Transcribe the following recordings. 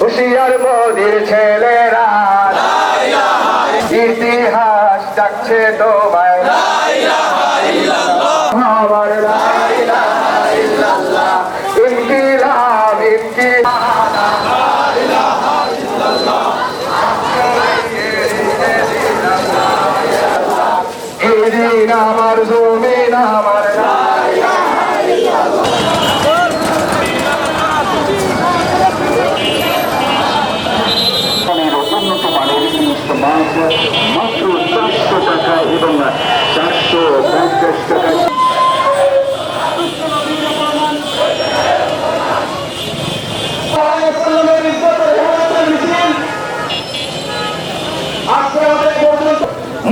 হুশিয়ার মোদির ছেলেরা ইতিহাস ডাকছে তোমায় আমার লা ইলাহা ইল্লাল্লাহ ইনকিলাব এই দিন আমার জমিন আমার লা ইলাহা ইল্লাল্লাহ। উন্নত মানের ইলিশ মাছ মাত্র 400 টাকা এবং 450 টাকা।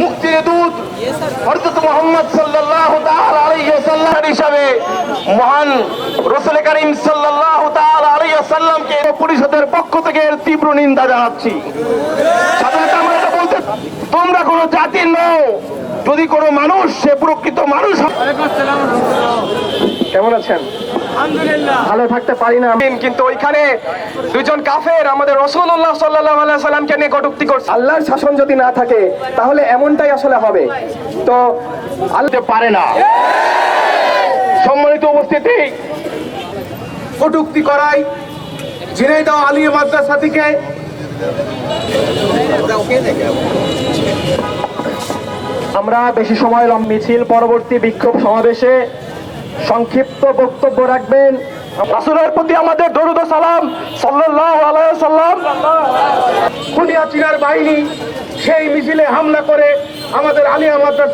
মুক্তির দূত হযরত মুহাম্মদ সাল্লাল্লাহু তাআলা আলাইহি ওয়াসাল্লাম হিসাবে মহান রাসূল করিম সাল্লাল্লাহু তাআলা আলাইহি ওয়াসাল্লামকে পরিষদের পক্ষ থেকে তীব্র নিন্দা জানাচ্ছি। সাধারণত আমরা এটা বলতে, তোমরা কোনো জাতি নও, যদি কোনো মানুষ সে প্রকৃত মানুষ। কেমন আছেন? ভালো থাকতে পারি না, কিন্তু ওইখানে দুজন কাফের আমাদের রাসূলুল্লাহ সাল্লাল্লাহু আলাইহি সাল্লামকে নিয়ে কটূক্তি করছে। আল্লাহর শাসন যদি না থাকে তাহলে এমনটাই আসলে হবে। তো আল্লাহ পারে না। সম্মানিত উপস্থিতি, কটূক্তি করাই ঝিনাইদহ আলিয়া মাদ্রাসা থেকে আমরা বেশি সময় মিছিল পরবর্তী বিক্ষোভ সমাবেশে সংক্ষিপ্ত বক্তব্য রাখবেন রাসূলের প্রতি আমাদের দরুদ ও সালাম সাল্লাল্লাহু আলাইহি ওয়াসাল্লাম। খুনিয়া চীনার বাহিনী সেই মিছিলে হামলা করে আমাদের আলিয়া মাদ্রাসা